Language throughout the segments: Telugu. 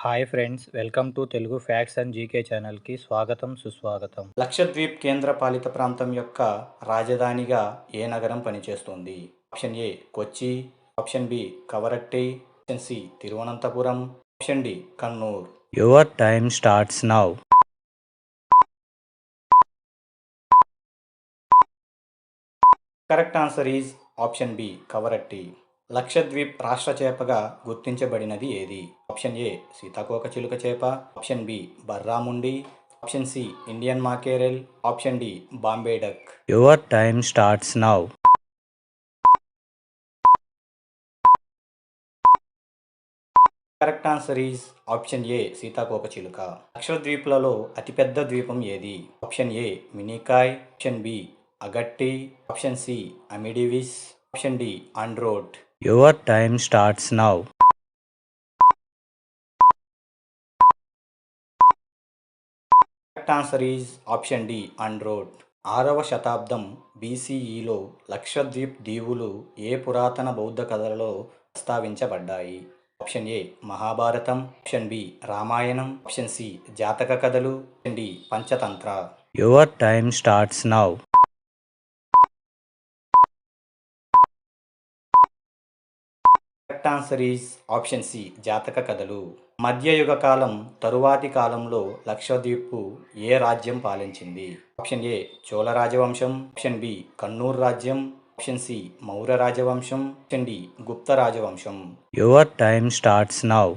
Hi friends, welcome to Telugu facts and GK ఛానల్కి స్వాగతం సుస్వాగతం. లక్షద్వీప్ కేంద్రపాలిత ప్రాంతం యొక్క రాజధానిగా ఏ నగరం పనిచేస్తుంది? Option A Kochi, option B Kavaratti, option C Thiruvananthapuram, option D Kannur. Your time starts now. Correct answer is option B Kavaratti. Lakshadweep రాష్ట్ర చేపగా గుర్తించబడినది ఏది? ఆప్షన్ ఏ సీతాకోక చిలుక చేప, option B barramundi, option C Indian mackerel, option D Bombay duck. Your time starts now. Correct answer is option A సీతాకోక చిలుక. లక్షద్వీప్లలో అతిపెద్ద ద్వీపం ఏది? Option A Minicoy, option B Agatti, option C అమిడివిస్, option D Andrott. Your time starts now. Correct answer is option D Andrott. 6వ శతాబ్దం బీసీఈలో లక్షద్వీప్ దీవులు ఏ పురాతన బౌద్ధ కథలలో ప్రస్తావించబడ్డాయి? Option A Mahabharatam, option B Ramayanam, option C Jataka కథలు, option D Panchatantra. Your time starts now. Correct answer is option C Jataka కథలు. మధ్యయుగ కాలం తరువాతి కాలంలో లక్షద్వీప్ ఏ రాజ్యం పాలించింది? ఆప్షన్ ఏ చోళ రాజవంశం, ఆప్షన్ బి కన్నూర్ రాజ్యం, ఆప్షన్ సి మౌర్య రాజవంశం, ఆప్షన్ డి గుప్త రాజవంశం. Your time starts now.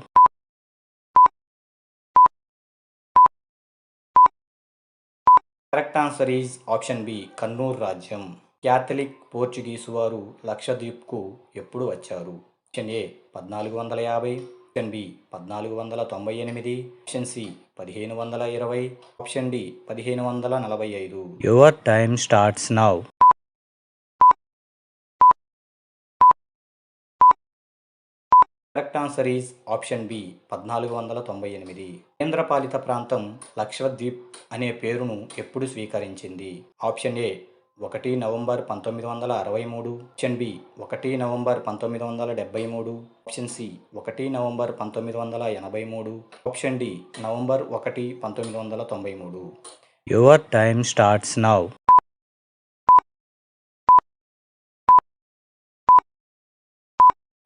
Correct answer is option B Kannur రాజ్యం. క్యాథలిక్ పోర్చుగీసు వారు లక్షద్వీప్కు ఎప్పుడు వచ్చారు? Option A 1450, option B 1498, option C 1520, option D 1545. Your time starts now. Correct answer is option B 1498. కేంద్రపాలిత ప్రాంతం లక్షద్వీప్ అనే పేరును ఎప్పుడు స్వీకరించింది? Option A 1 November 1963, option B 1 November 1973, option C 1 November 1983, option D November 1, 1993. Your time starts now.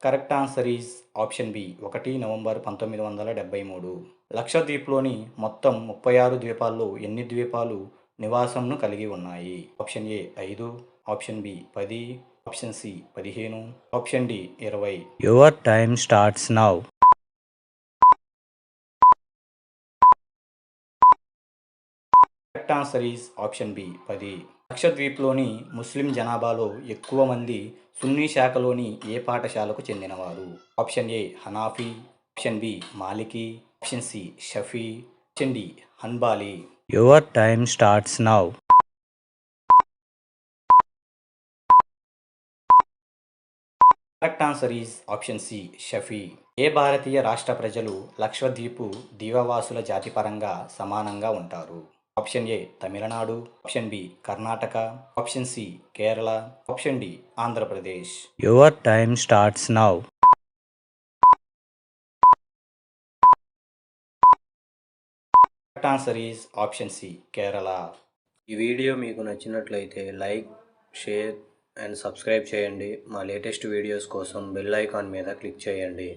Correct answer is option B 1 November 1973. లక్షద్వీప్లోని మొత్తం 36 ద్వీపాల్లో ఎన్ని ద్వీపాలు నివాసంను కలిగి ఉన్నాయి? Option A 5, option B 10, option C 15, option D 20. Your time starts now. Correct answer is option B 10. లక్షద్వీప్లోని ముస్లిం జనాభాలో ఎక్కువ మంది సున్నీ శాఖలోని ఏ పాఠశాలకు చెందినవారు? Option A Hanafi, option B Maliki, option C Shafi, option D Hanbali. Your time starts now. Correct answer is option C Shafi. ఏ భారతీయ రాష్ట్ర ప్రజలు లక్షద్వీపు దీవవాసుల జాతిపరంగా సమానంగా ఉంటారు? Option A Tamil Nadu, option B Karnataka, option C Kerala, option D Andhra Pradesh. Your time starts now. Correct answer is option C Kerala. ఈ వీడియో మీకు నచ్చినట్లయితే లైక్, షేర్ అండ్ సబ్స్క్రైబ్ చేయండి. మా లేటెస్ట్ వీడియోస్ కోసం బెల్ ఐకాన్ మీద క్లిక్ చేయండి.